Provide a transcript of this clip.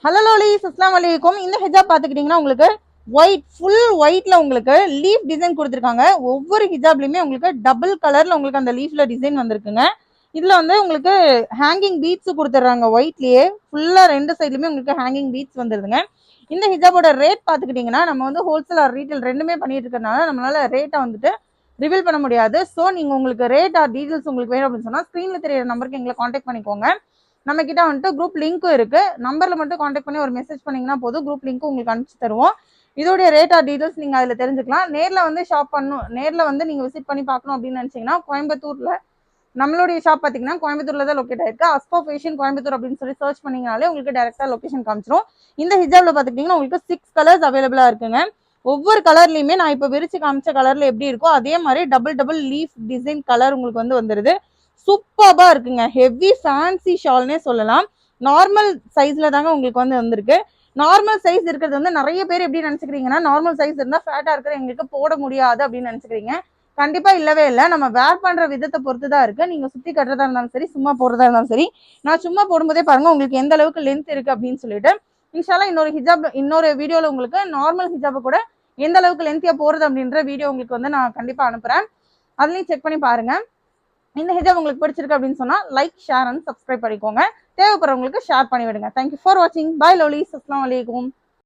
Hello லோலிஸ், அஸ்ஸலாமு அலைக்கும். இந்த ஹிஜாப் பார்த்துக்கிட்டிங்கன்னா உங்களுக்கு ஒயிட், ஃபுல் ஒயிட்ல உங்களுக்கு லீஃப் டிசைன் கொடுத்துருக்காங்க. ஒவ்வொரு ஹிஜாப்லையுமே உங்களுக்கு டபுள் கலர்ல உங்களுக்கு அந்த லீஃப்ல டிசைன் வந்திருக்குங்க. இதுல வந்து உங்களுக்கு ஹேங்கிங் பீட்ஸ் கொடுத்துட்றாங்க. ஒயிட்லயே ஃபுல்லா ரெண்டு சைட்லயுமே உங்களுக்கு ஹேங்கிங் பீட்ஸ் வந்துருதுங்க. இந்த ஹிஜாபோட ரேட் பார்த்துக்கிட்டிங்கன்னா நம்ம வந்து ஹோல்சேல் ஆர் ரீட்டைல் ரெண்டுமே பண்ணிட்டு இருக்கறனால நம்மளால ரேட்டை வந்துட்டு ரிவீல் பண்ண முடியாது. ஸோ நீங்கள் உங்களுக்கு ரேட் ஆர் டீட்டெயில்ஸ் உங்களுக்கு வேணும் அப்படின்னு சொன்னால் ஸ்க்ரீனில் தெரியிற நம்பருக்கு எங்களை காண்டாக்ட் பண்ணிக்கோங்க. நம்ம கிட்ட வந்துட்டு குரூப் லிங்க்கும் இருக்கு. நம்பர்ல மட்டும் காண்டாக்ட் பண்ணி ஒரு மெசேஜ் பண்ணீங்கன்னா போதும், குரூப் லிங்க் உங்களுக்கு அனுப்பிச்சு தருவோம். இதோடைய ரேட் ஆர் டீடைல்ஸ் நீங்க அதுல தெரிஞ்சுக்கலாம். நேர்ல வந்து ஷாப் பண்ணணும், நேர்ல வந்து நீங்க விசிட் பண்ணி பார்க்கணும் அப்படின்னு நினைச்சீங்கன்னா கோயம்புத்தூர்ல நம்மளுடைய ஷாப் பாத்தீங்கன்னா கோயம்புத்தூர்ல தான் லொக்கேட் ஆயிருக்கு. அஸ்போ ஃபேஷன் கோயம்புத்தூர் அப்படின்னு சொல்லி சர்ச் பண்ணீங்கனாலே உங்களுக்கு டைரக்டா லொகேஷன் காமிச்சிரும். இந்த ஹிஜாப்ல பாத்துக்கிட்டீங்கன்னா உங்களுக்கு 6 கலர்ஸ் அவைலபிளா இருக்குங்க. ஒவ்வொரு கலர்லயுமே நான் இப்ப விரிச்சு காமிச்ச கலர்ல எப்படி இருக்கோ அதே மாதிரி double double leaf design colour உங்களுக்கு வந்து வந்துருது. சூப்பர்பா இருக்குங்க. ஹெவி ஃபேன்சி ஷால்னே சொல்லலாம். நார்மல் சைஸ்ல தாங்க உங்களுக்கு வந்து வந்திருக்கு. நார்மல் சைஸ் இருக்கிறது வந்து நிறைய பேர் எப்படி நினைச்சுக்கிறீங்கன்னா நார்மல் சைஸ் இருந்தா ஃபேட்டா இருக்கிற எங்களுக்கு போட முடியாது அப்படின்னு நினைச்சுக்கிறீங்க. கண்டிப்பா இல்லவே இல்லை. நம்ம வேர் பண்ற விதத்தை பொறுத்துதான் இருக்கு. நீங்க சுத்தி கட்டுறதா இருந்தாலும் சரி, சும்மா போடுறதா இருந்தாலும் சரி. நான் சும்மா போடும்போதே பாருங்க உங்களுக்கு எந்த அளவுக்கு லென்த் இருக்கு அப்படின்னு சொல்லிட்டு. இன்ஷால்லா இன்னொரு ஹிஜாப் இன்னொரு வீடியோல உங்களுக்கு நார்மல் ஹிஜாப் கூட எந்த அளவுக்கு லென்த்தியா போறது அப்படின்ற வீடியோ உங்களுக்கு வந்து நான் கண்டிப்பா அனுப்புறேன். அதுலயும் செக் பண்ணி பாருங்க. இந்த ஹிஜாப் உங்களுக்கு பிடிச்சிருக்கு அப்படின்னு சொன்னா லைக், ஷேர் அண்ட் சப்ஸ்கிரைப் பண்ணிக்கோங்க. தேவைப்படுறவங்களுக்கு ஷேர் பண்ணி விடுங்க. தேங்க்யூ ஃபார் வாட்சிங். பை லவ்லீஸ், அஸ்ஸலாமு அலைக்கும்.